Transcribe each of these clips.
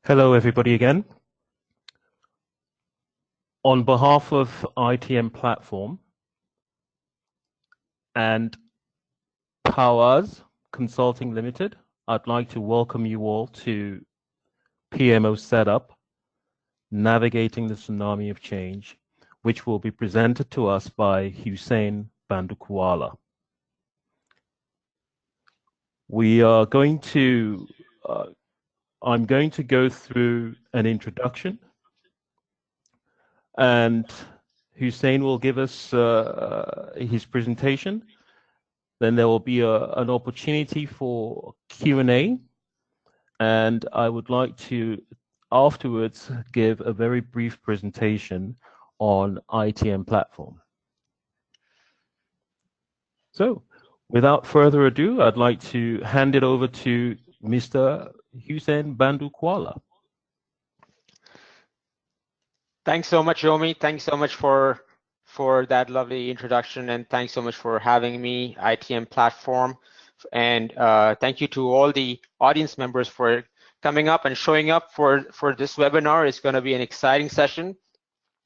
Hello, everybody, again. On behalf of ITM Platform and Powers Consulting Limited, I'd like to welcome you all to PMO Setup, Navigating the Tsunami of Change, which will be presented to us by Hussein Bandukwala. I'm going to go through an introduction, and Hussein will give us his presentation. Then there will be an opportunity for Q&A, and I would like to afterwards give a very brief presentation on ITM Platform. So without further ado, I'd like to hand it over to Mr. Hussein Bandukwala. Thanks so much, Yomi. Thanks so much for that lovely introduction, and thanks so much for having me, ITM Platform. And thank you to all the audience members for coming up and showing up for this webinar. It's going to be an exciting session,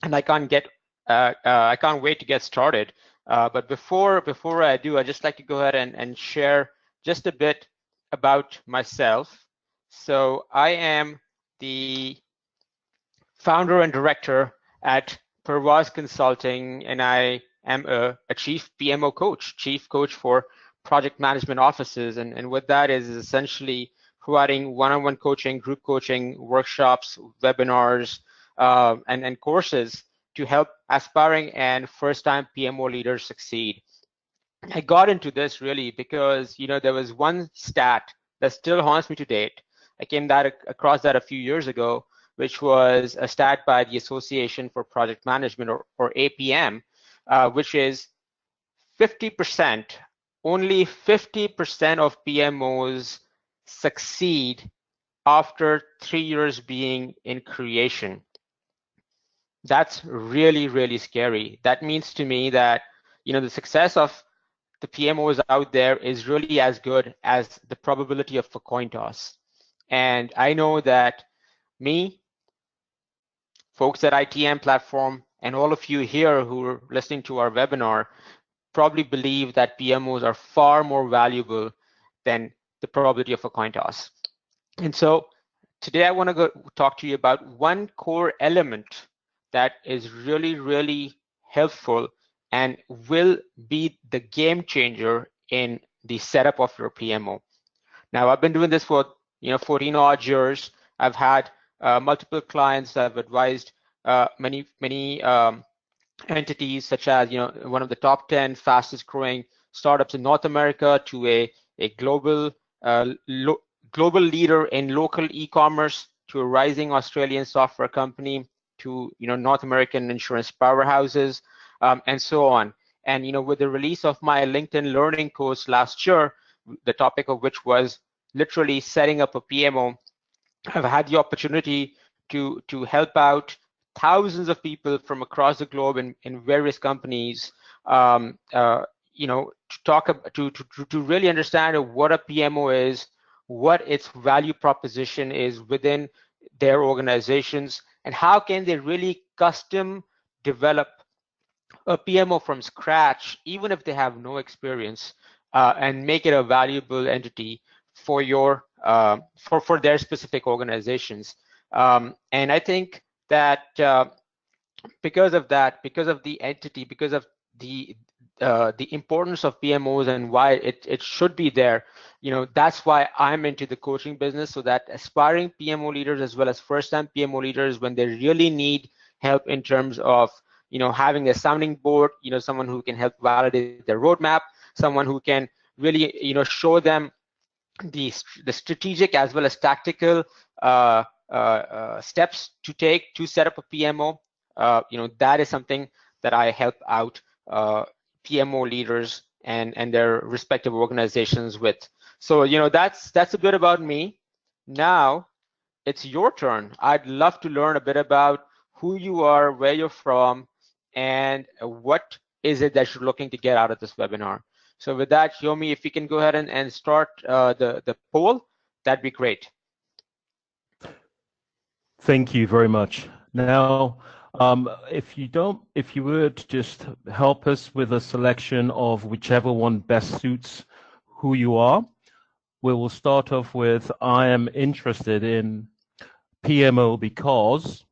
and I can't wait to get started. But before I do, I'd just like to go ahead and share just a bit about myself. So I am the founder and director at Pervaz Consulting, and I am a chief PMO coach, chief coach for project management offices. And what that is essentially providing one-on-one coaching, group coaching, workshops, webinars, and courses to help aspiring and first-time PMO leaders succeed. I got into this really because, there was one stat that still haunts me to date. I came across that a few years ago, which was a stat by the Association for Project Management, or APM, which is 50%, only 50% of PMOs succeed after 3 years being in creation. That's really, really scary. That means to me that, the success of the PMOs out there is really as good as the probability of a coin toss. And I know that me, folks at ITM Platform, and all of you here who are listening to our webinar probably believe that PMOs are far more valuable than the probability of a coin toss. And so today I want to talk to you about one core element that is really, really helpful and will be the game changer in the setup of your PMO. Now, I've been doing this for 14 odd years. I've had multiple clients that have advised many entities, such as one of the top 10 fastest growing startups in North America, to a global global leader in local e-commerce, to a rising Australian software company, to North American insurance powerhouses, and so on. And with the release of my LinkedIn Learning course last year, the topic of which was literally setting up a PMO, I've had the opportunity to help out thousands of people from across the globe in various companies, to really understand what a PMO is, what its value proposition is within their organizations, and how can they really custom develop a PMO from scratch, even if they have no experience, and make it a valuable entity for your for their specific organizations. And I think that because of the entity, because of the importance of PMOs and why it should be there, that's why I'm into the coaching business, so that aspiring PMO leaders as well as first-time PMO leaders, when they really need help in terms of having a sounding board, someone who can help validate their roadmap, someone who can really show them the strategic as well as tactical steps to take to set up a PMO, that is something that I help out PMO leaders and their respective organizations with. So that's a bit about me. Now it's your turn. I'd love to learn a bit about who you are, where you're from, and what is it that you're looking to get out of this webinar. So with that, Yomi, if you can go ahead and start the poll, that'd be great. Thank you very much. Now, if you would just help us with a selection of whichever one best suits who you are, we will start off with I am interested in PMO because.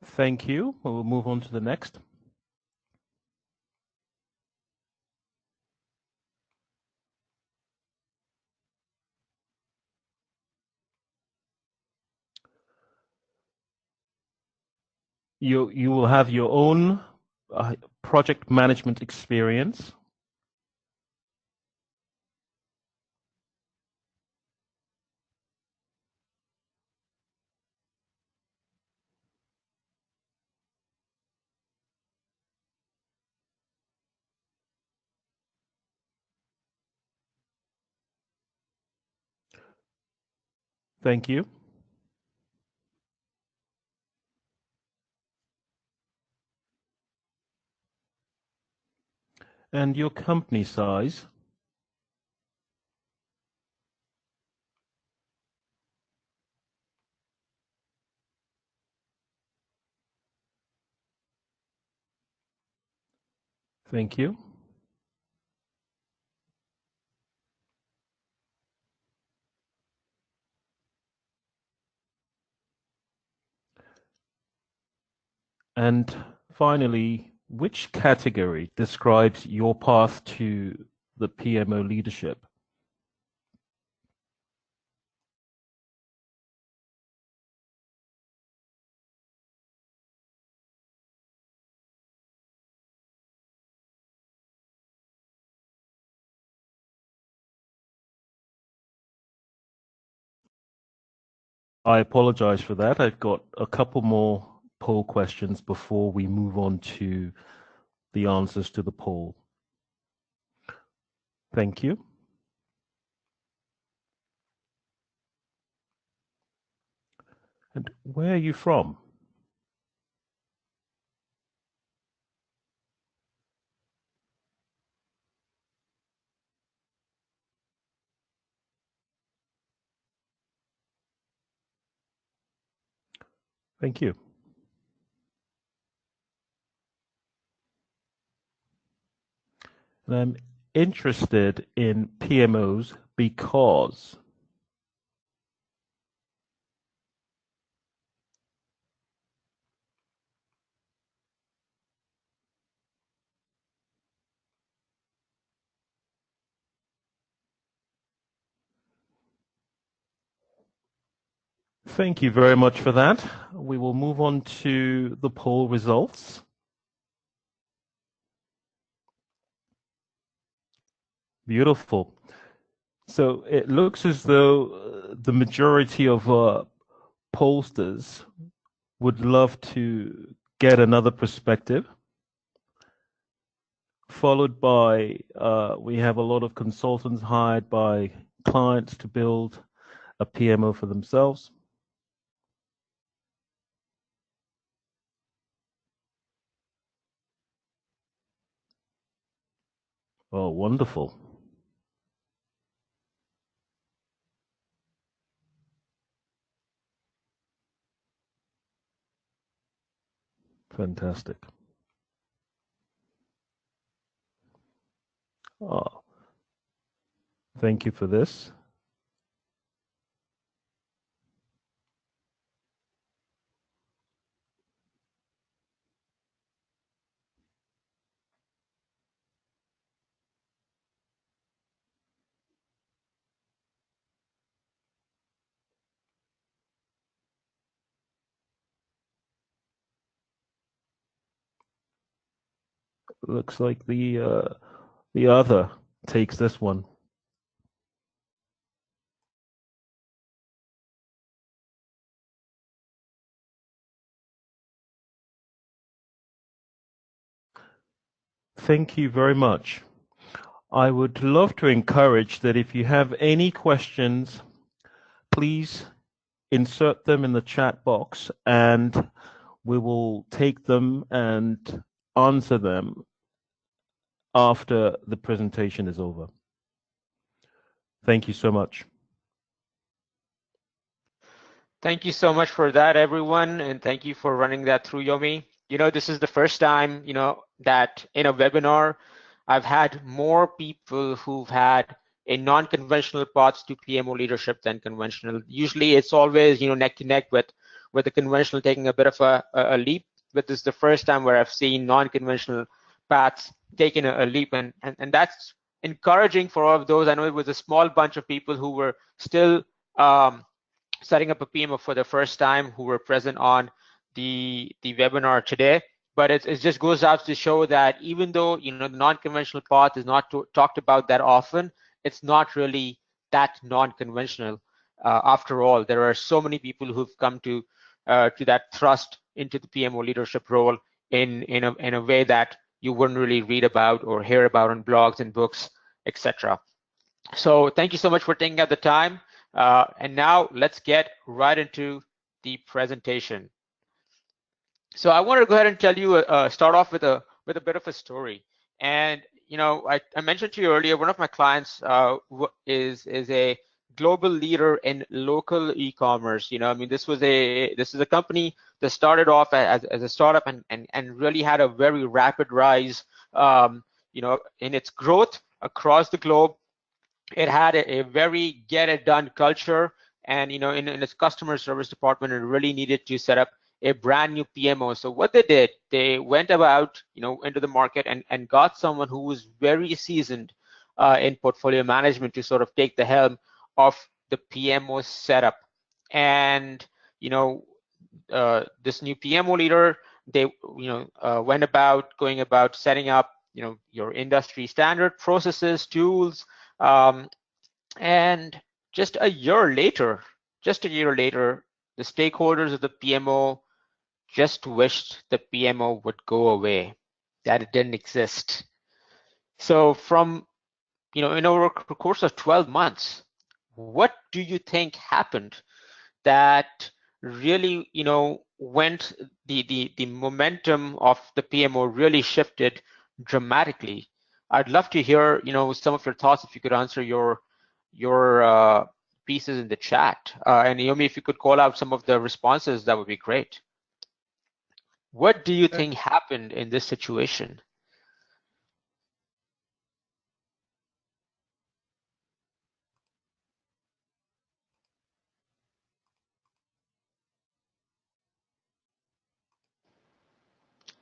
Thank you. We'll move on to the next. You will have your own project management experience. Thank you. And your company size. Thank you. And finally, which category describes your path to the PMO leadership? I apologize for that. I've got a couple more poll questions before we move on to the answers to the poll. Thank you. And where are you from? Thank you. And I'm interested in PMOs because. Thank you very much for that. We will move on to the poll results. Beautiful. So it looks as though the majority of pollsters would love to get another perspective, followed by we have a lot of consultants hired by clients to build a PMO for themselves. Oh, wonderful. Fantastic. Oh, thank you for this. Looks like the other takes this one. Thank you very much. I would love to encourage that if you have any questions, please insert them in the chat box, and we will take them and answer them after the presentation is over. Thank you so much. Thank you so much for that, everyone, and thank you for running that through, Yomi. This is the first time, that in a webinar, I've had more people who've had a non-conventional path to PMO leadership than conventional. Usually it's always, neck to neck with the conventional taking a bit of a leap, but this is the first time where I've seen non-conventional paths taking a leap, and that's encouraging for all of those. I know it was a small bunch of people who were still setting up a PMO for the first time who were present on the webinar today. But it just goes out to show that even though the non-conventional path is not talked about that often, it's not really that non-conventional. After all, there are so many people who've come to that thrust into the PMO leadership role in a way that you wouldn't really read about or hear about on blogs and books, etc. So thank you so much for taking out the time. And now let's get right into the presentation. So I want to go ahead and tell you, start off with a bit of a story. And I mentioned to you earlier, one of my clients is a global leader in local e-commerce. This is a company that started off as a startup and really had a very rapid rise, in its growth across the globe. It had a very get it done culture, and in its customer service department, it really needed to set up a brand new PMO. So what they did, they went about into the market and got someone who was very seasoned in portfolio management to sort of take the helm of the PMO setup. And this new PMO leader, they went about going about setting up your industry standard processes, tools, and just a year later, the stakeholders of the PMO just wished the PMO would go away, that it didn't exist. So from, in over the course of 12 months, what do you think happened that really, went the momentum of the PMO really shifted dramatically? I'd love to hear, some of your thoughts. If you could answer your pieces in the chat, and Yomi, if you could call out some of the responses, that would be great. What do you think happened in this situation?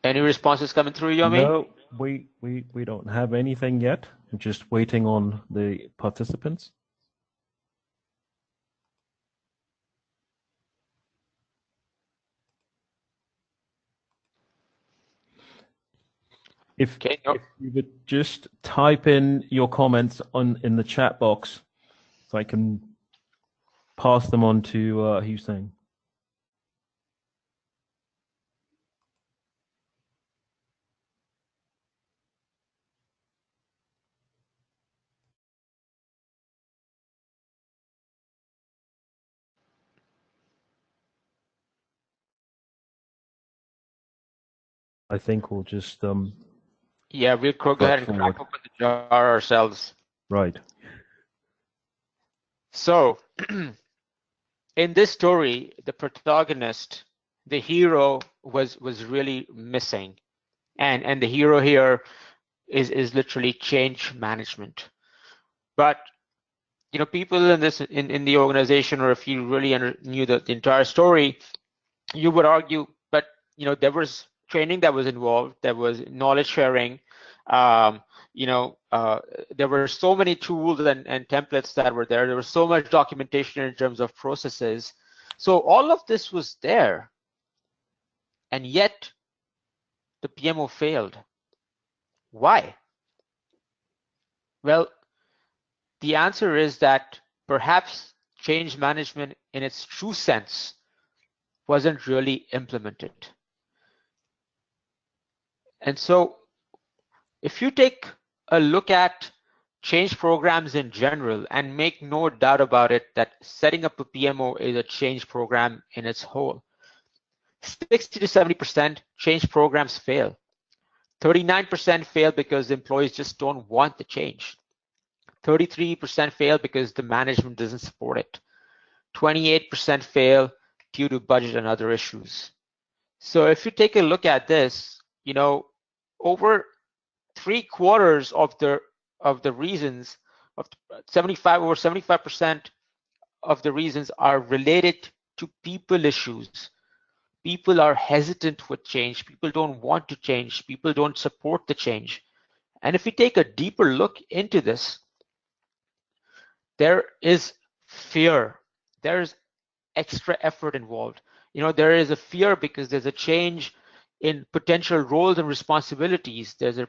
Any responses coming through, Yomi? No, we don't have anything yet. I'm just waiting on the participants. If you would just type in your comments in the chat box, so I can pass them on to Hussein. I think we'll just yeah, we'll go ahead and crack open the jar ourselves. Right. So in this story, the protagonist, the hero, was really missing, and the hero here is literally change management. But people in this in the organization, or if you really knew the entire story, you would argue, but there was training that was involved, there was knowledge sharing, there were so many tools and templates that were there. There was so much documentation in terms of processes. So all of this was there, and yet the PMO failed. Why? Well, the answer is that perhaps change management in its true sense wasn't really implemented. And so if you take a look at change programs in general, and make no doubt about it that setting up a PMO is a change program in its whole. 60 to 70% change programs fail. 39% fail because employees just don't want the change. 33% fail because the management doesn't support it. 28% fail due to budget and other issues. So if you take a look at this, over 3/4 of the reasons, of over 75% of the reasons are related to people issues. People are hesitant with change. People don't want to change. People don't support the change. And if we take a deeper look into this, there is fear. There's extra effort involved. There is a fear because there's a change in potential roles and responsibilities. There's a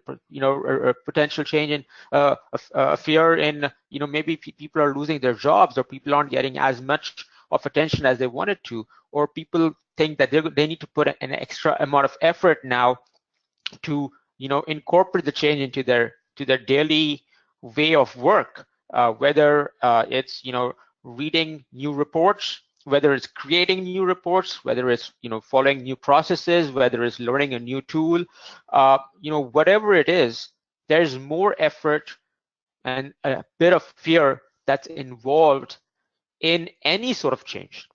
potential change in a fear in maybe people are losing their jobs, or people aren't getting as much of attention as they wanted to, or people think that they need to put an extra amount of effort now to incorporate the change into their daily way of work, whether it's reading new reports, whether it's creating new reports, whether it's following new processes, whether it's learning a new tool, whatever it is, there's more effort and a bit of fear that's involved in any sort of change,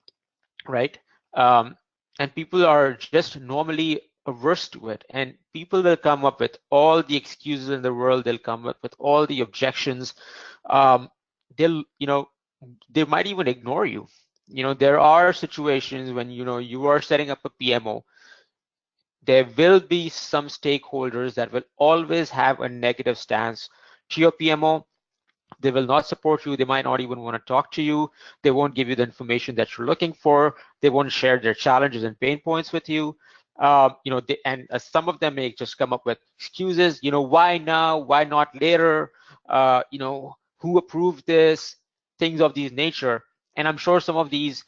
right? And people are just normally averse to it, and people will come up with all the excuses in the world. They'll come up with all the objections. They might even ignore you. There are situations when you are setting up a PMO. There will be some stakeholders that will always have a negative stance to your PMO. They will not support you. They might not even want to talk to you. They won't give you the information that you're looking for. They won't share their challenges and pain points with you. Some of them may just come up with excuses. Why now? Why not later? Who approved this? Things of these nature. And I'm sure some of these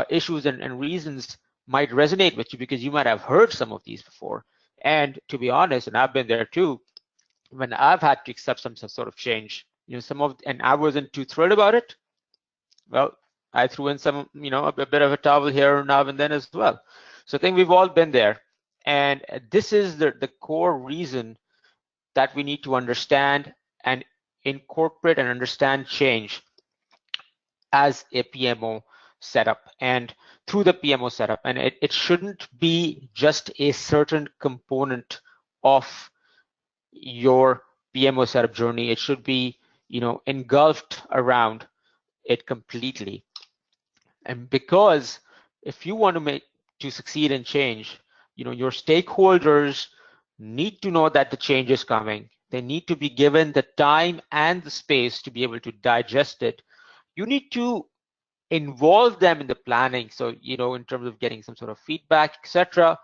issues and reasons might resonate with you because you might have heard some of these before. And to be honest, and I've been there too, when I've had to accept some sort of change, and I wasn't too thrilled about it, well, I threw in some, a bit of a towel here now and then as well. So I think we've all been there. And this is the core reason that we need to understand and incorporate and understand change as a PMO setup and through the PMO setup. And it shouldn't be just a certain component of your PMO setup journey. It should be, engulfed around it completely. And because if you want to succeed in change, your stakeholders need to know that the change is coming. They need to be given the time and the space to be able to digest it. You need to involve them in the planning, so in terms of getting some sort of feedback, etc.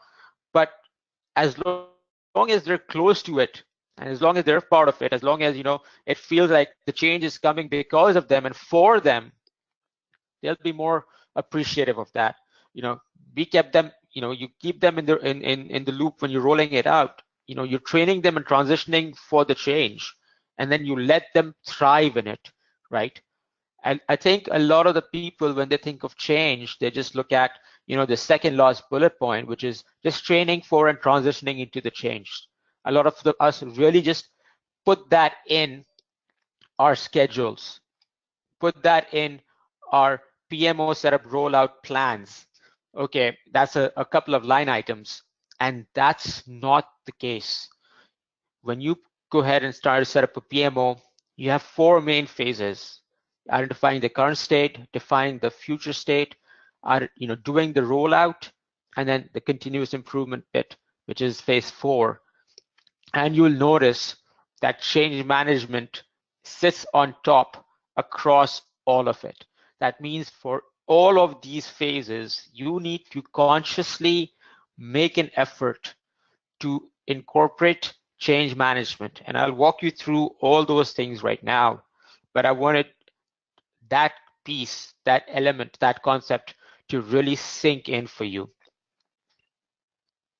But as long as they're close to it, and as long as they're part of it, as long as it feels like the change is coming because of them and for them, they'll be more appreciative of that. We kept them, you keep them in the loop when you're rolling it out. You're training them and transitioning for the change, and then you let them thrive in it, right? And I think a lot of the people, when they think of change, they just look at the second last bullet point, which is just training for and transitioning into the change. A lot of us really just put that in our schedules, put that in our PMO setup rollout plans. Okay, that's a couple of line items, and that's not the case. When you go ahead and start to set up a PMO, you have 4 main phases: identifying the current state, defining the future state, doing the rollout, and then the continuous improvement bit, which is phase 4. And you'll notice that change management sits on top across all of it. That means for all of these phases, you need to consciously make an effort to incorporate change management. And I'll walk you through all those things right now, but I wanted that piece, that element, that concept to really sink in for you.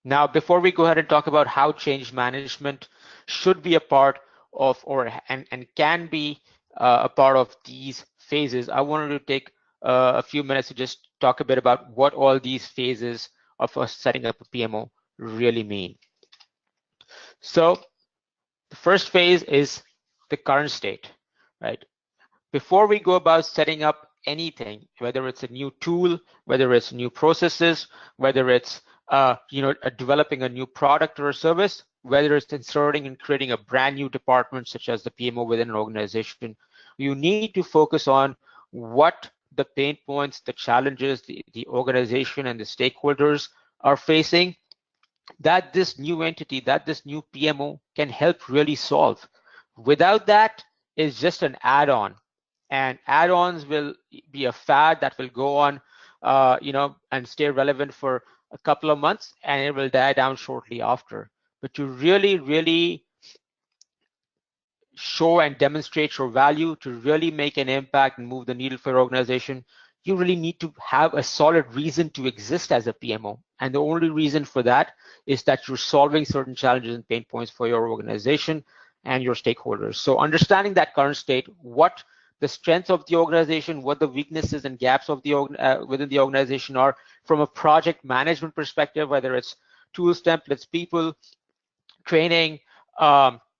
Now, before we go ahead and talk about how change management should be a part of and can be a part of these phases, I wanted to take a few minutes to just talk a bit about what all these phases of us setting up a PMO really mean. So the first phase is the current state, right? Before we go about setting up anything, whether it's a new tool, whether it's new processes, whether it's developing a new product or a service, whether it's inserting and creating a brand new department such as the PMO within an organization, you need to focus on what the pain points, the challenges the organization and the stakeholders are facing, that this new entity, that this new PMO can help really solve. Without that, it's just an add-on, and add-ons will be a fad that will go on, and stay relevant for a couple of months, and it will die down shortly after. But to really show and demonstrate your value, to really make an impact and move the needle for your organization, you really need to have a solid reason to exist as a PMO. And the only reason for that is that you're solving certain challenges and pain points for your organization and your stakeholders. So understanding that current state, what the strengths of the organization, what the weaknesses and gaps of the within the organization are from a project management perspective, whether it's tools, templates, people, training,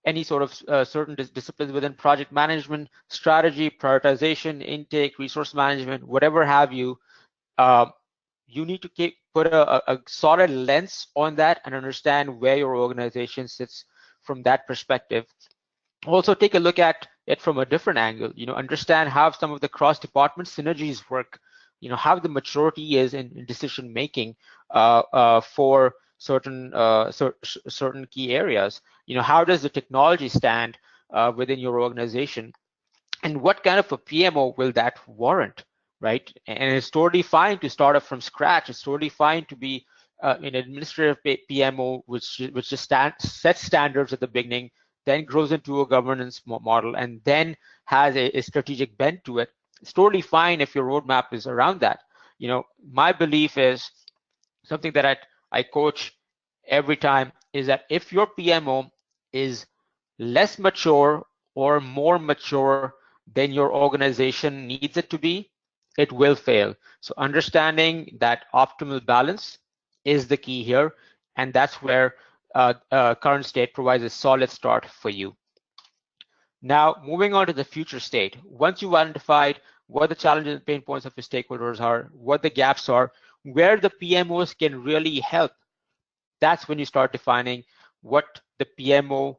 any sort of certain disciplines within project management, strategy, prioritization, intake, resource management, whatever have you, you need to put a solid lens on that and understand where your organization sits from that perspective. Also take a look at it from a different angle, understand how some of the cross-department synergies work, how the maturity is in decision making for certain certain key areas. How does the technology stand within your organization, and what kind of a PMO will that warrant, right? And it's totally fine to start up from scratch. It's totally fine to be an administrative PMO, which just sets standards at the beginning, then grows into a governance model, and then has a strategic bent to it. It's totally fine if your roadmap is around that. My belief is something that I coach every time is that if your PMO is less mature or more mature than your organization needs it to be, it will fail. So understanding that optimal balance is the key here, and that's where current state provides a solid start for you. Now, moving on to the future state. Once you've identified what the challenges and pain points of your stakeholders are, what the gaps are, where the PMOs can really help, that's when you start defining what the PMO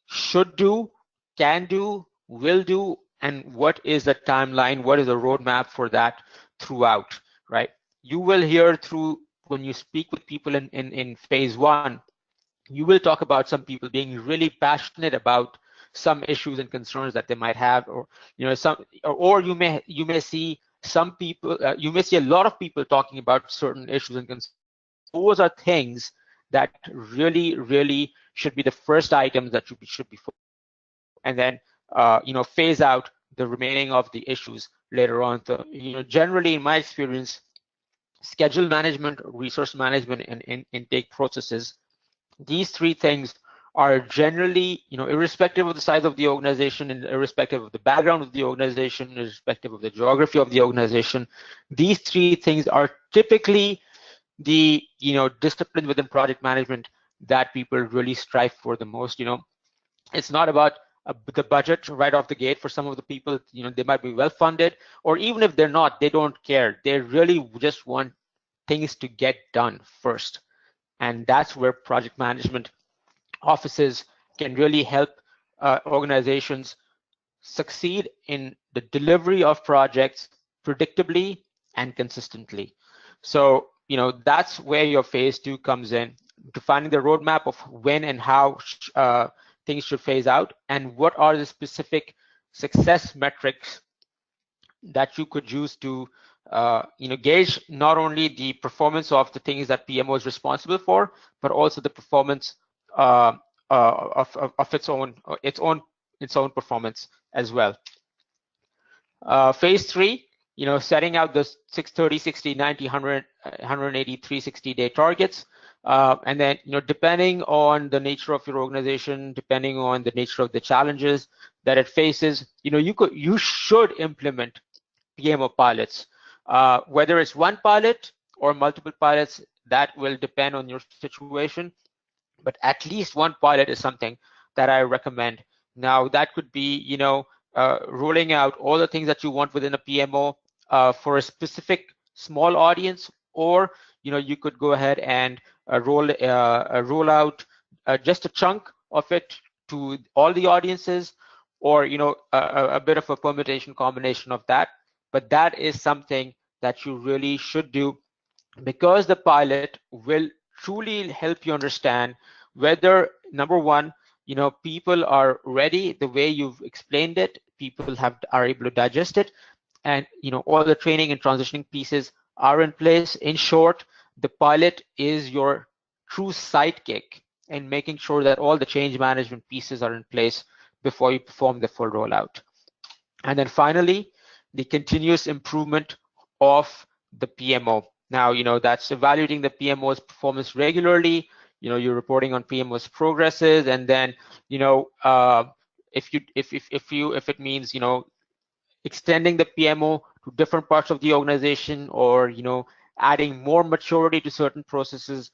should do, can do, will do, and what is the timeline, what is the roadmap for that throughout, right? You will hear through when you speak with people in phase one, you will talk about some people being really passionate about some issues and concerns that they might have, or you may see some people, you may see a lot of people talking about certain issues and concerns. Those are things that really should be the first items that should be focused, and then phase out the remaining of the issues later on. So generally, in my experience, schedule management, resource management, and intake processes, these three things are generally, irrespective of the size of the organization and irrespective of the background of the organization, irrespective of the geography of the organization, these three things are typically the discipline within project management that people really strive for the most. It's not about the budget right off the gate. For some of the people, they might be well funded, or even if they're not, they don't care. They really just want things to get done first, and that's where project management offices can really help organizations succeed in the delivery of projects predictably and consistently. So that's where your phase two comes in, defining the roadmap of when and how things should phase out, and what are the specific success metrics that you could use to gauge not only the performance of the things that PMO is responsible for, but also the performance of its own performance as well. Phase three, setting out the 630, 60, 90, 100, 180, 360 day targets. And then, depending on the nature of your organization, depending on the nature of the challenges that it faces, you should implement PMO pilots. Whether it's one pilot or multiple pilots, that will depend on your situation. But at least one pilot is something that I recommend. Now, that could be, rolling out all the things that you want within a PMO for a specific small audience, or you could go ahead and roll out just a chunk of it to all the audiences, or a bit of a permutation combination of that. But that is something that you really should do, because the pilot will truly help you understand whether, number one, people are ready the way you've explained it, people are able to digest it, and all the training and transitioning pieces are in place. In short, the pilot is your true sidekick in making sure that all the change management pieces are in place before you perform the full rollout. And then finally, the continuous improvement of the PMO. Now, that's evaluating the PMO's performance regularly. You're reporting on PMO's progresses, and then, if it means, extending the PMO to different parts of the organization, or, adding more maturity to certain processes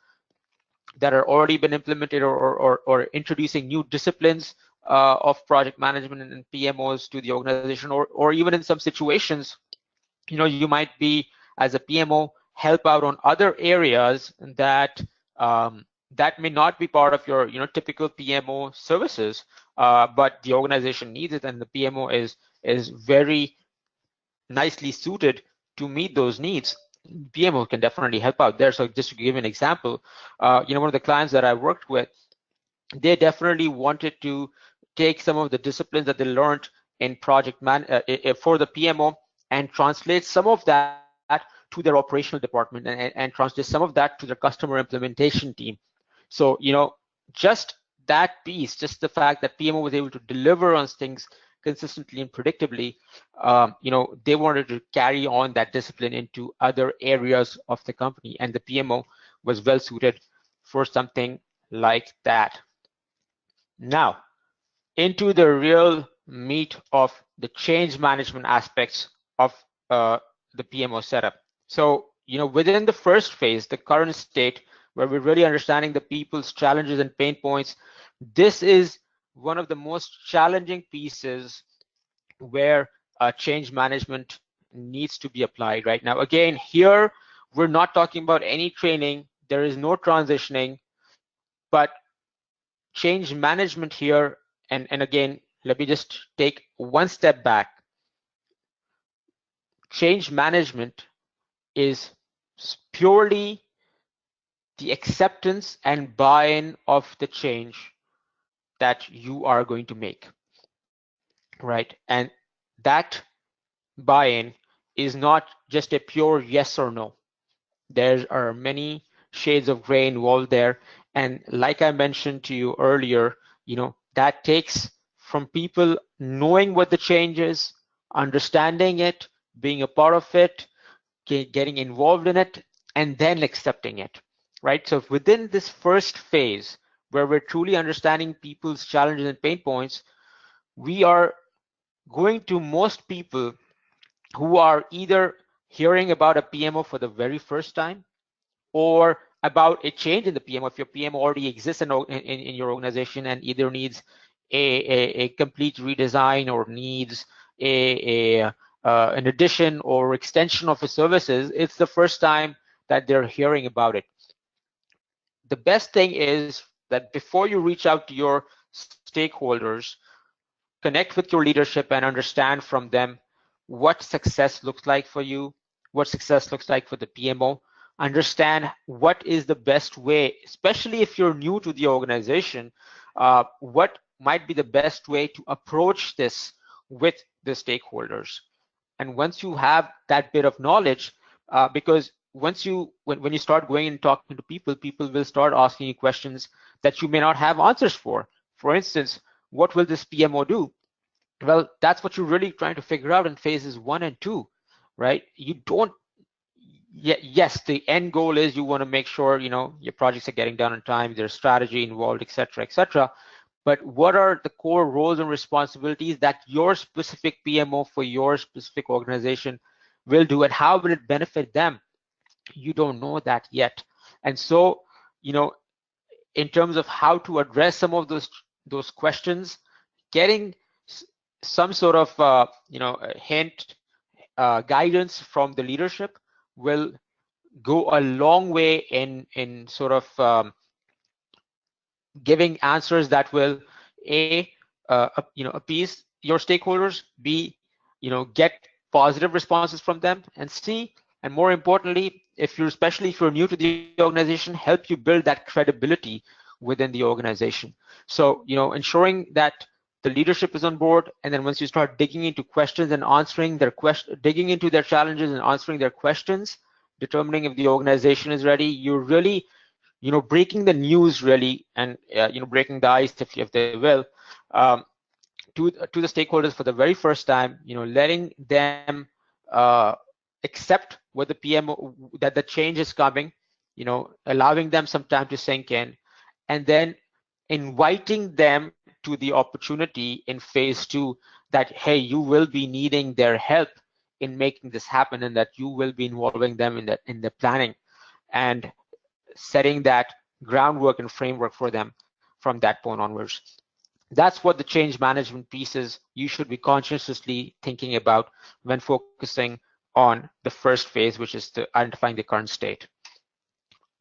that are already been implemented, or introducing new disciplines of project management and PMOs to the organization, or even in some situations, you might be, as a PMO, help out on other areas that that may not be part of your typical PMO services, but the organization needs it, and the PMO is very nicely suited to meet those needs. PMO can definitely help out there. So just to give an example, one of the clients that I worked with, they definitely wanted to take some of the disciplines that they learned in project for the PMO, and translate some of that to their operational department, and translate some of that to their customer implementation team. So just that piece, just the fact that PMO was able to deliver on things consistently and predictably, they wanted to carry on that discipline into other areas of the company, and the PMO was well suited for something like that. Now, into the real meat of the change management aspects of the PMO setup. So, within the first phase, the current state, where we're really understanding the people's challenges and pain points, this is one of the most challenging pieces where change management needs to be applied right now. Again, here, we're not talking about any training. There is no transitioning, but change management here, and again, let me just take one step back. Change management is purely the acceptance and buy-in of the change that you are going to make, right? And that buy-in is not just a pure yes or no. There are many shades of gray involved there. And like I mentioned to you earlier, that takes from people knowing what the change is, understanding it, being a part of it, getting involved in it, and then accepting it, right? So within this first phase, where we're truly understanding people's challenges and pain points, we are going to most people who are either hearing about a PMO for the very first time, or about a change in the PMO, if your PMO already exists in your organization and either needs a complete redesign, or needs an addition or extension of the services. It's the first time that they're hearing about it. The best thing is that before you reach out to your stakeholders, connect with your leadership and understand from them what success looks like for you, what success looks like for the PMO. Understand what is the best way, especially if you're new to the organization, what might be the best way to approach this with the stakeholders. And once you have that bit of knowledge, because when you start going and talking to people, people will start asking you questions that you may not have answers for. For instance, what will this PMO do? Well, that's what you're really trying to figure out in phases 1 and 2, right? yes, the end goal is you want to make sure, you know, your projects are getting done on time, there's strategy involved, etc., etc. But what are the core roles and responsibilities that your specific PMO for your specific organization will do, and how will it benefit them? You don't know that yet. And so, you know, in terms of how to address some of those questions, getting some sort of you know, a hint, guidance from the leadership will go a long way in sort of giving answers that will a you know, appease your stakeholders, b, you know, get positive responses from them, and c, and more importantly, if you're, especially if you're new to the organization, help you build that credibility within the organization. So, you know, ensuring that the leadership is on board, and then once you start digging into questions and answering their digging into their challenges and answering their questions, determining if the organization is ready, you're really, you know, breaking the news really, and you know, breaking the ice, if they will, um, to the stakeholders for the very first time, you know, letting them accept what the PMO, that the change is coming, you know, allowing them some time to sink in, and then inviting them to the opportunity in phase two, that hey, you will be needing their help in making this happen, and that you will be involving them in the planning, and setting that groundwork and framework for them from that point onwards. That's what the change management pieces you should be consciously thinking about when focusing on the first phase, which is to identifying the current state.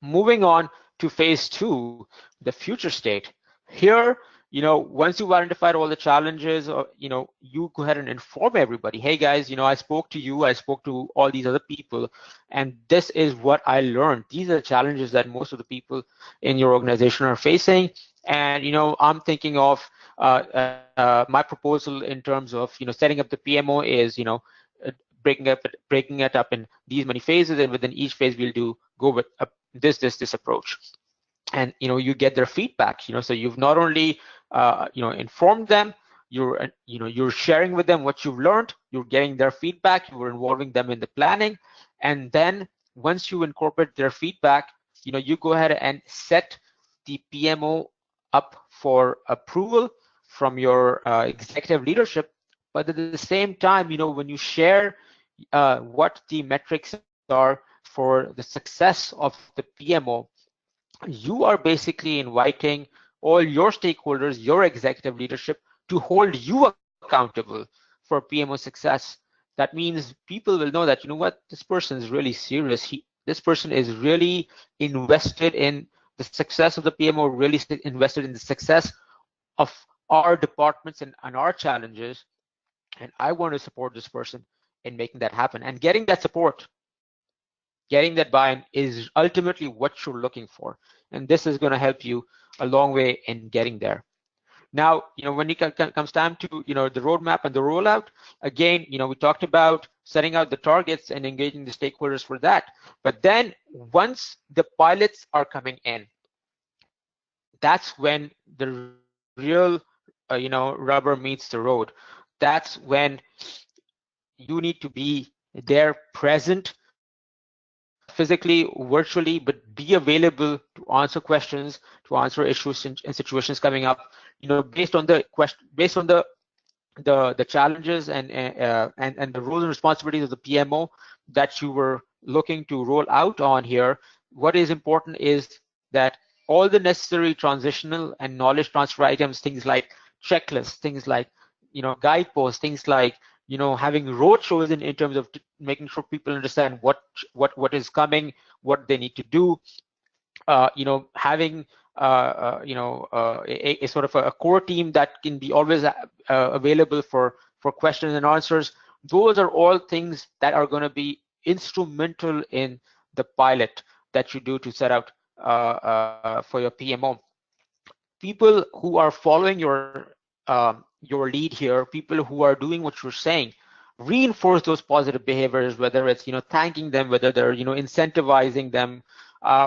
Moving on to phase two, the future state. Here, you know, once you've identified all the challenges, or, you know, you go ahead and inform everybody, hey guys, you know, I spoke to you, I spoke to all these other people, and this is what I learned. These are the challenges that most of the people in your organization are facing. And, you know, I'm thinking of my proposal in terms of, you know, setting up the PMO is, you know, uh, breaking it up in these many phases, and within each phase we'll go with this approach. And, you know, you get their feedback, you know, so you've not only you know, informed them, you're you know, you're sharing with them what you've learned, you're getting their feedback, you're involving them in the planning, and then once you incorporate their feedback, you know, you go ahead and set the PMO up for approval from your executive leadership. But at the same time, you know, when you share what the metrics are for the success of the PMO, you are basically inviting all your stakeholders, your executive leadership, to hold you accountable for PMO success. That means people will know that, you know what, this person is really serious. This person is really invested in the success of the PMO, really invested in the success of our departments and our challenges. And I want to support this person in making that happen. And getting that support, getting that buy-in is ultimately what you're looking for. And this is going to help you a long way in getting there. Now, you know, when it comes time to, you know, the roadmap and the rollout, again, you know, we talked about setting out the targets and engaging the stakeholders for that. But then once the pilots are coming in, that's when the real, you know, rubber meets the road. That's when you need to be there, present, physically, virtually, but be available to answer questions, to answer issues and situations coming up, you know, based on the question, based on the challenges and the roles and responsibilities of the PMO that you were looking to roll out on here. What is important is that all the necessary transitional and knowledge transfer items, things like checklists, things like, you know, guideposts, things like, you know, having roadshows in terms of making sure people understand what is coming, what they need to do, you know, having a sort of a core team that can be always available for questions and answers. Those are all things that are going to be instrumental in the pilot that you do to set out for your PMO. People who are following your lead here, people who are doing what you're saying, reinforce those positive behaviors, whether it's, you know, thanking them, whether they're, you know, incentivizing them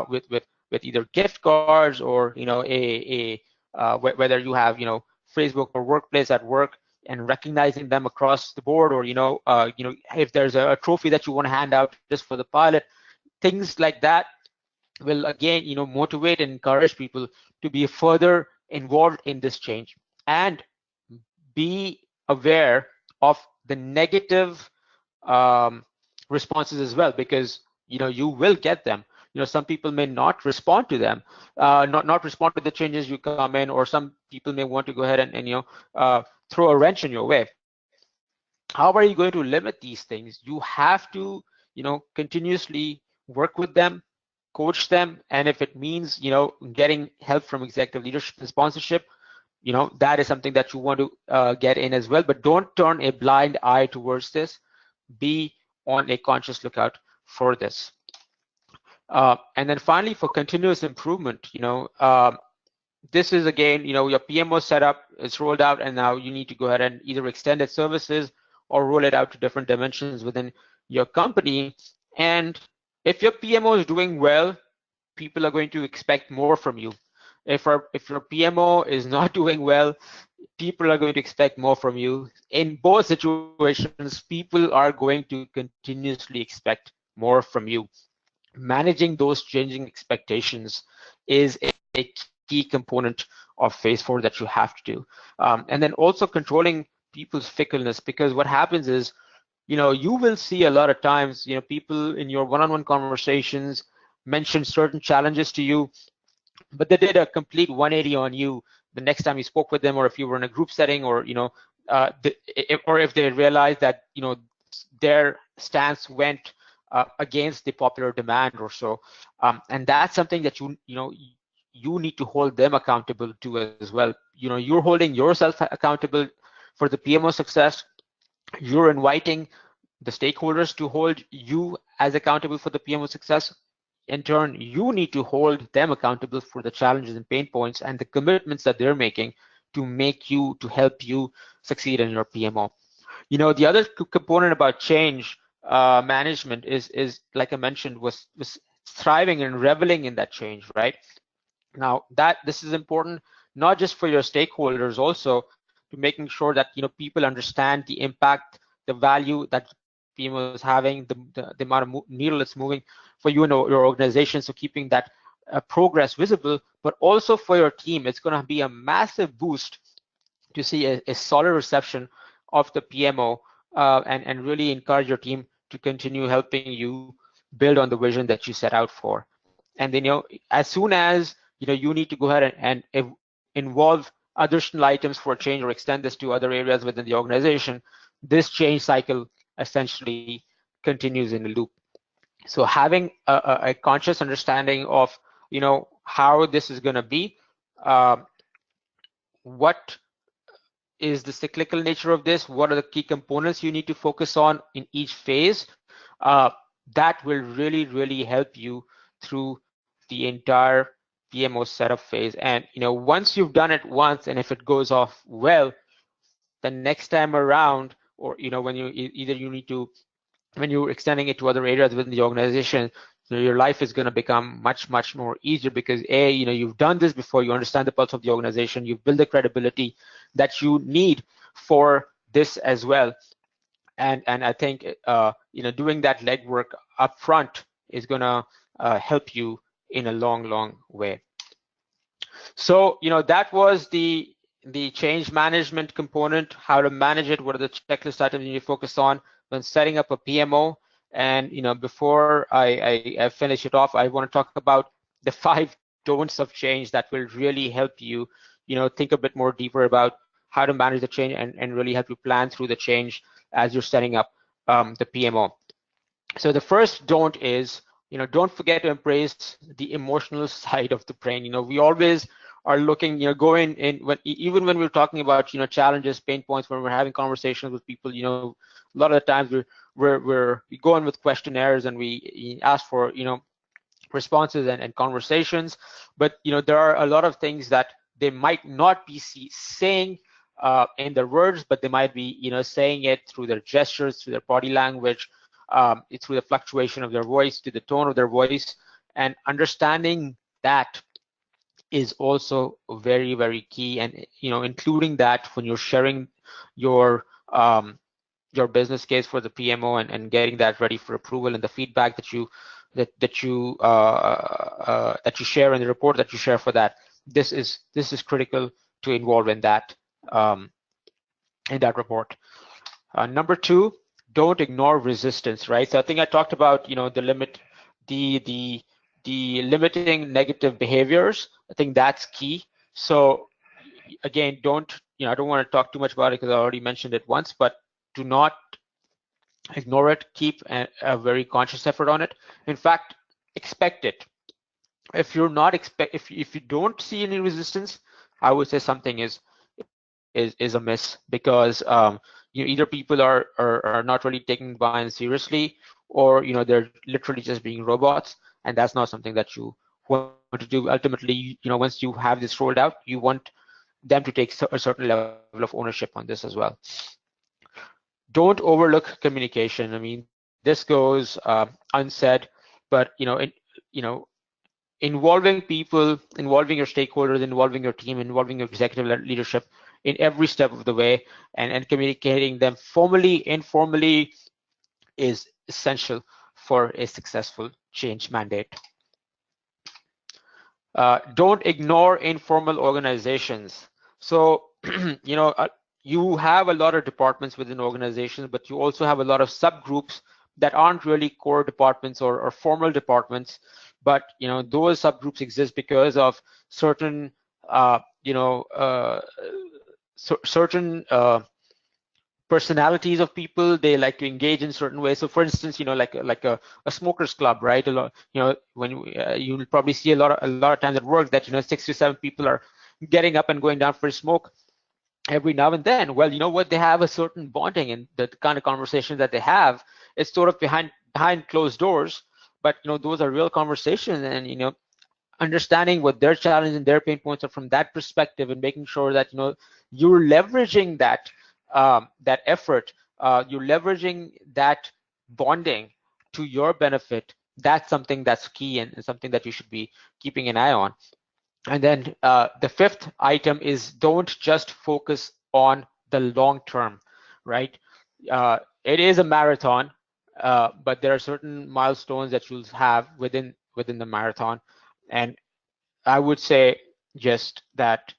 with either gift cards, or, you know, whether you have, you know, Facebook or workplace at work, and recognizing them across the board, or, you know, if there's a trophy that you want to hand out just for the pilot, things like that will again, motivate and encourage people to be further involved in this change, and be aware of the negative responses as well, because you will get them. Some people may not respond to them, not respond to the changes you come in, or some people may want to go ahead and throw a wrench in your way. How are you going to limit these things? You have to continuously work with them, coach them, and if it means getting help from executive leadership and sponsorship, that is something that you want to get in as well. But don't turn a blind eye towards this. Be on a conscious lookout for this. And then finally, for continuous improvement, this is again, your PMO setup is rolled out, and now you need to go ahead and either extend its services or roll it out to different dimensions within your company. And if your PMO is doing well, people are going to expect more from you. If your PMO is not doing well, people are going to expect more from you. In both situations, people are going to continuously expect more from you. Managing those changing expectations is a key component of phase 4 that you have to do. And then also controlling people's fickleness, because what happens is, you will see a lot of times, people in your one-on-one conversations mention certain challenges to you, but they did a complete 180 on you the next time you spoke with them, or if you were in a group setting, or or if they realized that their stance went against the popular demand or so, and that's something that you need to hold them accountable to as well. You're holding yourself accountable for the PMO success. You're inviting the stakeholders to hold you as accountable for the PMO success. In turn, you need to hold them accountable for the challenges and pain points and the commitments that they're making to help you succeed in your PMO. The other component about change management is, like I mentioned, was thriving and reveling in that change, right? Now, this is important not just for your stakeholders, also to making sure that people understand the impact, the value that PMO is having, the amount of needle it's moving for you and your organization. So keeping that progress visible, but also for your team, it's going to be a massive boost to see a solid reception of the PMO, and really encourage your team to continue helping you build on the vision that you set out for. And then as soon as you need to go ahead and involve additional items for change or extend this to other areas within the organization, this change cycle essentially continues in a loop. So having a conscious understanding of how this is going to be, what is the cyclical nature of this, what are the key components you need to focus on in each phase, that will really help you through the entire PMO setup phase. And once you've done it once, and if it goes off well, the next time around, or when you're extending it to other areas within the organization, your life is going to become much more easier, because you've done this before, you understand the pulse of the organization, you've built the credibility that you need for this as well. And I think doing that legwork up front is going to help you in a long way. So that was the change management component, how to manage it, what are the checklist items you need to focus on when setting up a PMO. And before I finish it off, I want to talk about the 5 don'ts of change that will really help you think a bit more deeper about how to manage the change, and really help you plan through the change as you're setting up the PMO. So the first don't is, don't forget to embrace the emotional side of the brain. We always are looking, going in, even when we're talking about, challenges, pain points, when we're having conversations with people, a lot of the times we go in with questionnaires and we ask for, responses and conversations. But, there are a lot of things that they might not be saying in their words, but they might be, saying it through their gestures, through their body language, through the fluctuation of their voice, to the tone of their voice. And understanding that is also very key, and including that when you're sharing your business case for the PMO and getting that ready for approval, and the feedback that you that you share and the report that you share for that. This is critical to involve in that report. Number 2, don't ignore resistance, right? So I think I talked about the limiting negative behaviors. I think that's key. So again, I don't want to talk too much about it because I already mentioned it once, but do not ignore it. Keep a very conscious effort on it. In fact, expect it. If you're not if you don't see any resistance, I would say something is amiss, because either people are not really taking buy-in seriously, or they're literally just being robots, and that's not something that you want to do. Ultimately, once you have this rolled out, you want them to take a certain level of ownership on this as well. Don't overlook communication. I mean, this goes unsaid, but involving people, involving your stakeholders, involving your team, involving your executive leadership in every step of the way, and communicating them formally, informally, is essential for a successful change mandate. Don't ignore informal organizations. So, you have a lot of departments within organizations, but you also have a lot of subgroups that aren't really core departments or formal departments, but those subgroups exist because of certain certain personalities of people. They like to engage in certain ways. So for instance, like a smokers club, right? A lot, when you'll probably see a lot of times at work that 6 to 7 people are getting up and going down for a smoke every now and then. Well, you know what, they have a certain bonding, and the kind of conversation that they have is sort of behind closed doors, but those are real conversations, and understanding what their challenge and their pain points are from that perspective, and making sure that you're leveraging that that effort, you're leveraging that bonding to your benefit. That's something that's key, and something that you should be keeping an eye on. And then the 5th item is, don't just focus on the long term, right? It is a marathon, but there are certain milestones that you'll have within the marathon. And I would say just that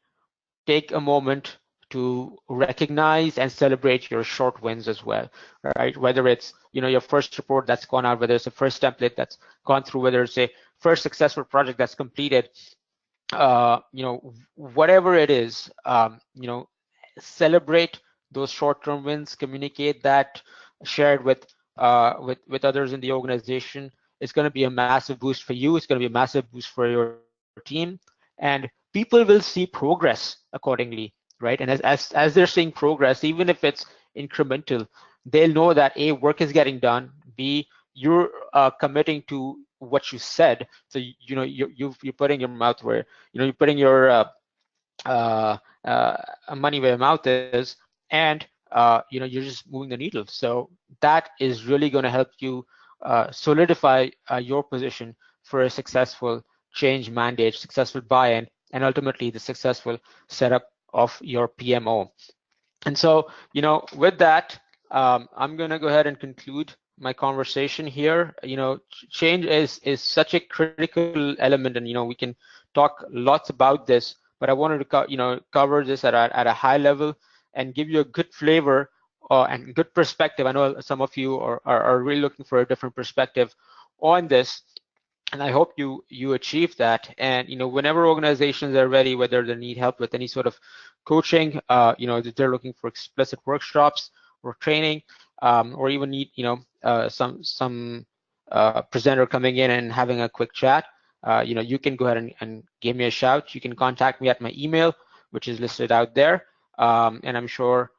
take a moment to recognize and celebrate your short wins as well, right? Whether it's your first report that's gone out, whether it's a first template that's gone through, whether it's a first successful project that's completed, whatever it is, celebrate those short-term wins, communicate that, share it with others in the organization. It's going to be a massive boost for you. It's going to be a massive boost for your team, and people will see progress accordingly, right? And as they're seeing progress, even if it's incremental, they'll know that A, work is getting done, B, you're committing to what you said. So you're putting your mouth where you're putting your money where your mouth is, and you're just moving the needle. So that is really going to help you solidify your position for a successful change mandate, successful buy-in, and ultimately the successful setup of your PMO. And so with that, I'm going to go ahead and conclude my conversation here. Change is such a critical element, and we can talk lots about this, but I wanted to cover this at a high level and give you a good flavor and good perspective. I know some of you are really looking for a different perspective on this, and I hope you achieve that. And whenever organizations are ready, whether they need help with any sort of coaching, that they're looking for explicit workshops or training, or even need some presenter coming in and having a quick chat, you can go ahead and give me a shout. You can contact me at my email, which is listed out there, and I'm sure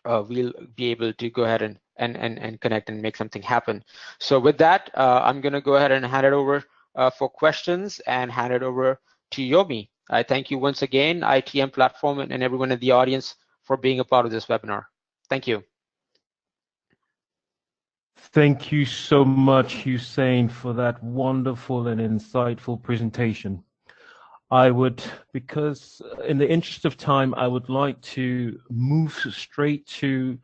we'll be able to go ahead and connect and make something happen. So with that, I'm going to go ahead and hand it over for questions and hand it over to Yomi. I thank you once again, ITM platform, and everyone in the audience for being a part of this webinar. Thank you. Thank you so much, Hussein, for that wonderful and insightful presentation. I would, because in the interest of time, I would like to move straight to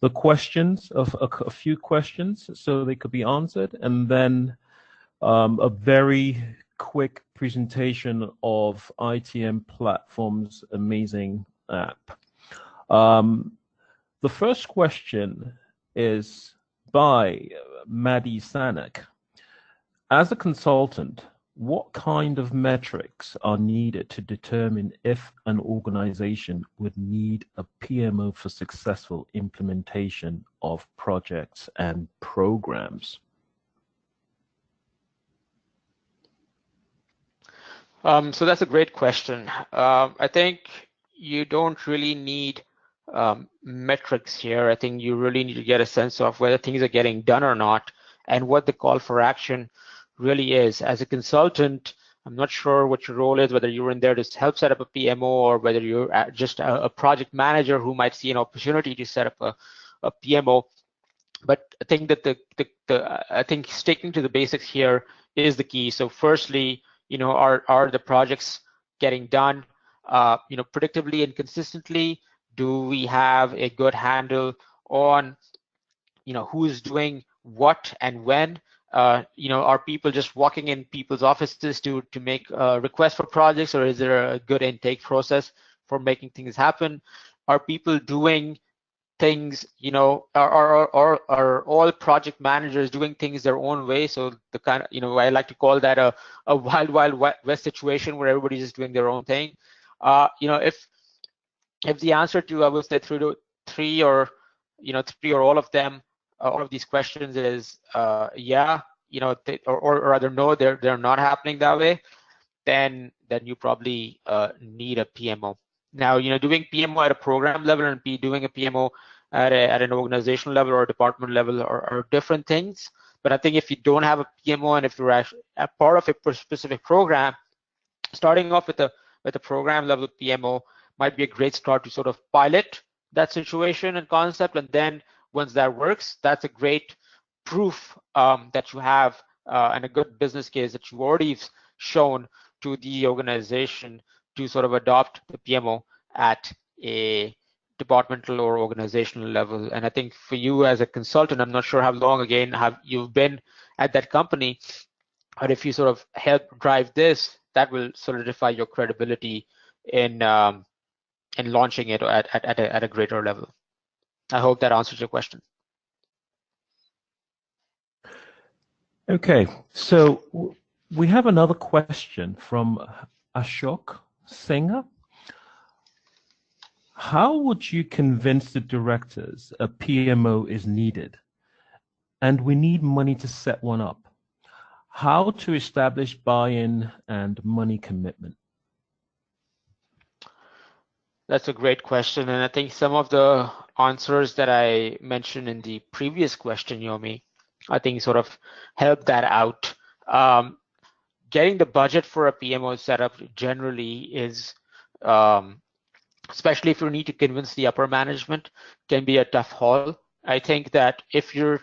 the questions of a few questions so they could be answered, and then a very quick presentation of ITM Platform's amazing app. The first question is by Maddie Sanak. As a consultant, what kind of metrics are needed to determine if an organization would need a PMO for successful implementation of projects and programs? So that's a great question. I think you don't really need metrics here. I think you really need to get a sense of whether things are getting done or not, and what the call for action really is. As a consultant, I'm not sure what your role is, whether you're in there to help set up a PMO, or whether you're just a project manager who might see an opportunity to set up a PMO. But I think that I think sticking to the basics here is the key. So firstly, are the projects getting done, predictably and consistently? Do we have a good handle on, who's doing what and when? Are people just walking in people's offices to make requests for projects, or is there a good intake process for making things happen? Are people doing things, are all project managers doing things their own way? So the kind of, I like to call that a wild west situation where everybody's just doing their own thing. If the answer to, I would say, three or all of them, all of these questions is yeah, or rather no, they're not happening that way, then you probably need a PMO. Now, doing PMO at a program level and doing a PMO at an organizational level or a department level are different things. But I think if you don't have a PMO, and if you're actually a part of a specific program, starting off with a program level PMO might be a great start to sort of pilot that situation and concept. And then once that works, that's a great proof that you have and a good business case that you've already shown to the organization to sort of adopt the PMO at a departmental or organizational level. And I think for you as a consultant, I'm not sure how long again you've been at that company, but if you sort of help drive this, that will solidify your credibility in launching it at a greater level. I hope that answers your question. Okay, so we have another question from Ashok Singh. How would you convince the directors a PMO is needed and we need money to set one up? How to establish buy-in and money commitment? That's a great question, and I think some of the answers that I mentioned in the previous question, Yomi, I think sort of help that out. Getting the budget for a PMO setup generally is, especially if you need to convince the upper management, can be a tough haul. I think that if you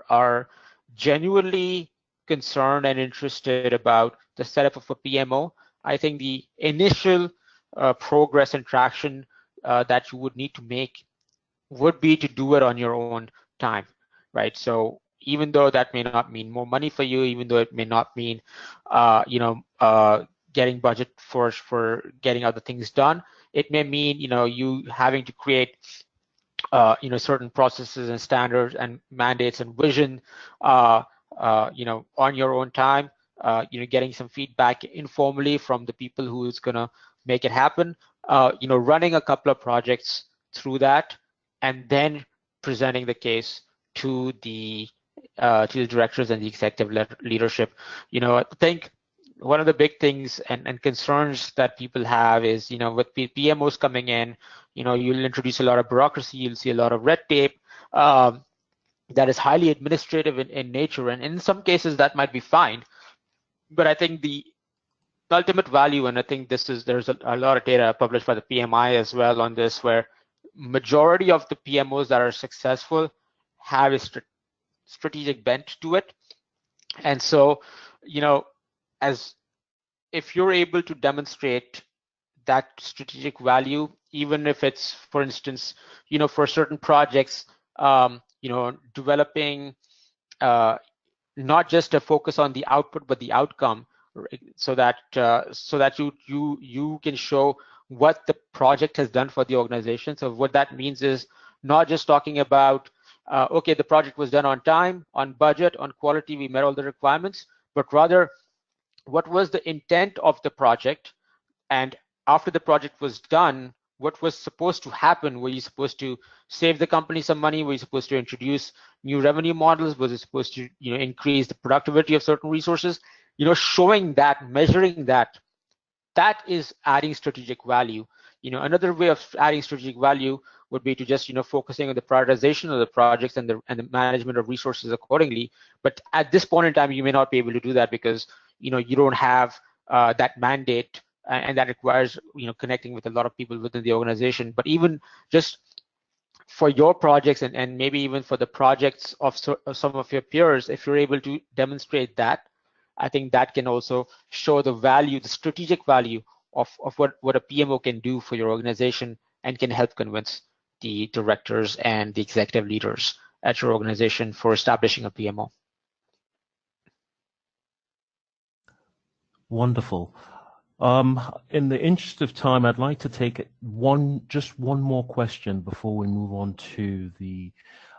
are genuinely concerned and interested about the setup of a PMO, I think the initial progress and traction that you would need to make would be to do it on your own time, right? So even though that may not mean more money for you, even though it may not mean getting budget for getting other things done, it may mean you having to create certain processes and standards and mandates and vision on your own time, getting some feedback informally from the people who is going to make it happen, running a couple of projects through that, and then presenting the case to the directors and the executive leadership. I think one of the big things and concerns that people have is, with PMOs coming in, you'll introduce a lot of bureaucracy, you'll see a lot of red tape that is highly administrative in nature, and in some cases that might be fine. But I think the ultimate value, and I think there's a lot of data published by the PMI as well on this, where majority of the PMOs that are successful have a strategic bent to it. And so, as if you're able to demonstrate that strategic value, even if it's, for instance, for certain projects, developing not just a focus on the output but the outcome, so that you can show what the project has done for the organization. So what that means is not just talking about okay, the project was done on time, on budget, on quality, we met all the requirements, but rather what was the intent of the project, and after the project was done, what was supposed to happen? Were you supposed to save the company some money? Were you supposed to introduce new revenue models? Was it supposed to increase the productivity of certain resources? Showing that, measuring that, that is adding strategic value. Another way of adding strategic value would be to just focusing on the prioritization of the projects and the management of resources accordingly. But at this point in time, you may not be able to do that because you don't have that mandate, and that requires connecting with a lot of people within the organization. But even just for your projects and maybe even for the projects of some of your peers, if you're able to demonstrate that, I think that can also show the value, the strategic value of what a PMO can do for your organization, and can help convince the directors and the executive leaders at your organization for establishing a PMO. Wonderful. In the interest of time, I'd like to take just one more question before we move on to the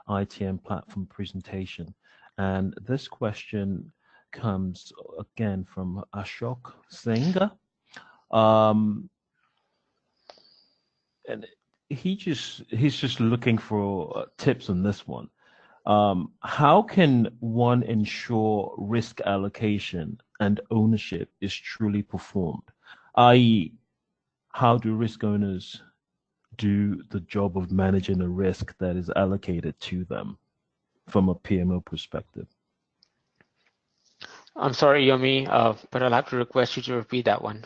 ITM platform presentation. And this question comes again from Ashok Singh. And he's just looking for tips on this one. How can one ensure risk allocation and ownership is truly performed? I.e., how do risk owners do the job of managing a risk that is allocated to them from a PMO perspective? I'm sorry, Yomi, but I'll have to request you to repeat that one.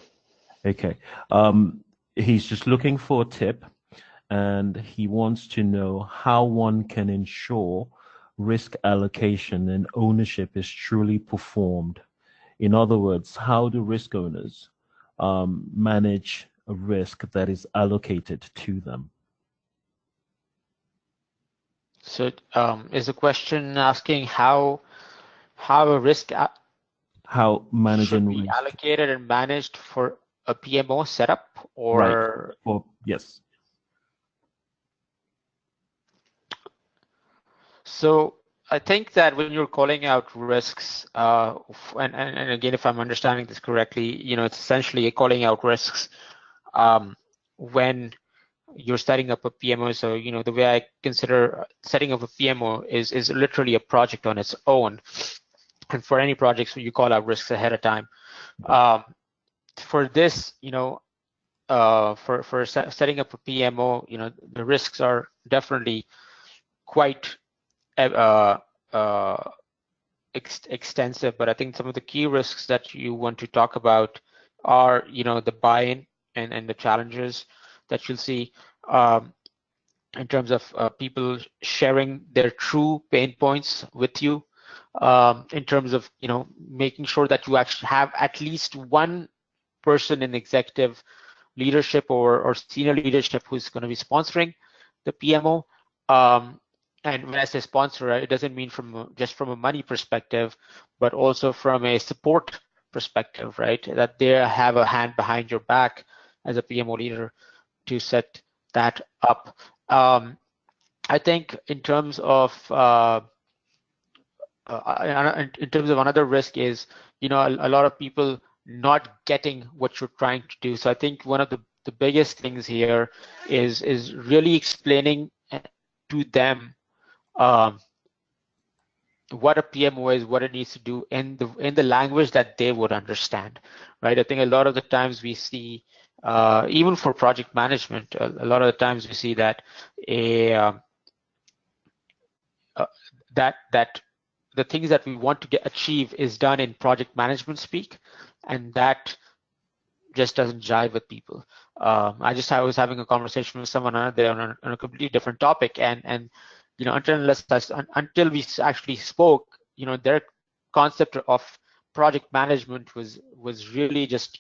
Okay. He's just looking for a tip, and he wants to know how one can ensure risk allocation and ownership is truly performed. In other words, how do risk owners manage a risk that is allocated to them? So is the question asking how a risk how managing should be risk allocated and managed for a PMO setup, or right? Or yes. So I think that when you're calling out risks, and again, if I'm understanding this correctly, it's essentially calling out risks when you're setting up a PMO. So the way I consider setting up a PMO is literally a project on its own. And for any projects, you call out risks ahead of time. For this, for setting up a PMO, the risks are definitely quite extensive, but I think some of the key risks that you want to talk about are, the buy-in and the challenges that you'll see in terms of people sharing their true pain points with you, in terms of, making sure that you actually have at least one person in executive leadership or senior leadership who's going to be sponsoring the PMO. And when I say sponsor, it doesn't mean just from a money perspective, but also from a support perspective, right? That they have a hand behind your back as a PMO leader to set that up. I think in terms of another risk is, a lot of people not getting what you're trying to do. So I think one of the biggest things here is really explaining to them what a PMO is, what it needs to do in the language that they would understand, right? I think a lot of the times we see, even for project management, a lot of the times we see that that the things that we want to achieve is done in project management speak, and that just doesn't jive with people. I was having a conversation with someone on a completely different topic, and until we actually spoke, their concept of project management was really just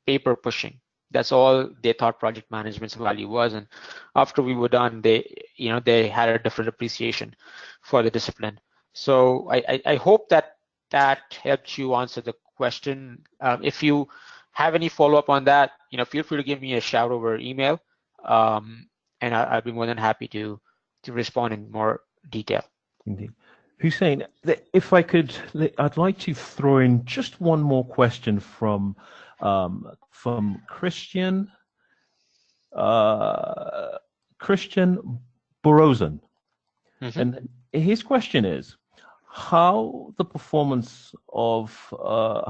paper pushing. That's all they thought project management's value was. And after we were done, they had a different appreciation for the discipline. So I hope that helped you answer the question. If you have any follow-up on that, feel free to give me a shout over email, and I'll be more than happy to respond in more detail. Indeed. Hussein, if I could, I'd like to throw in just one more question from Christian Borozan. Mm-hmm. And his question is, how can the performance of a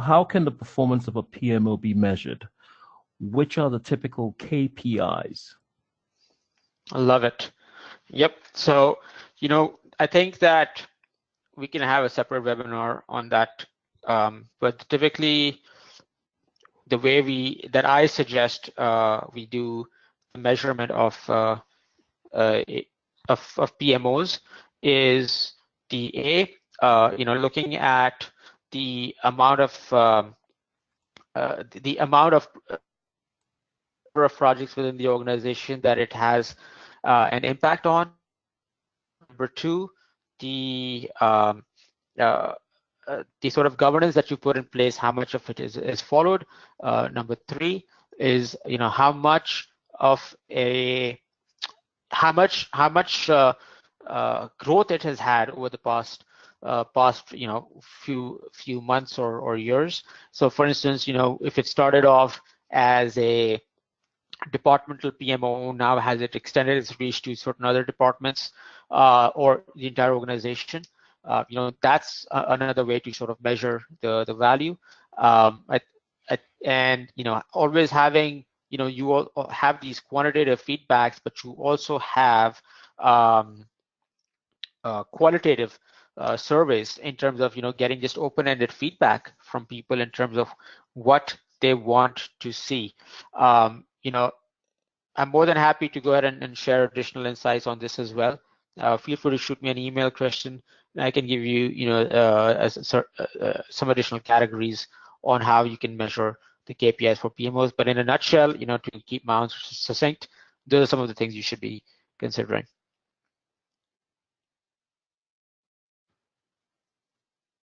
PMO be measured? Which are the typical KPIs? I love it. Yep. So, I think that we can have a separate webinar on that. But typically, the way that I suggest we do the measurement of PMOs is looking at the amount of projects within the organization that it has an impact on. Number two, the sort of governance that you put in place, how much of it is followed. Number three is how much growth it has had over the past few months or years. So for instance, if it started off as a departmental PMO, now has it extended its reach to certain other departments or the entire organization. That's another way to sort of measure the value. And always having, you all have these quantitative feedbacks, but you also have qualitative surveys in terms of getting just open-ended feedback from people in terms of what they want to see. I'm more than happy to go ahead and share additional insights on this as well. Feel free to shoot me an email, Christian, and I can give you some additional categories on how you can measure the KPIs for PMOs. But in a nutshell, to keep my answers succinct, those are some of the things you should be considering.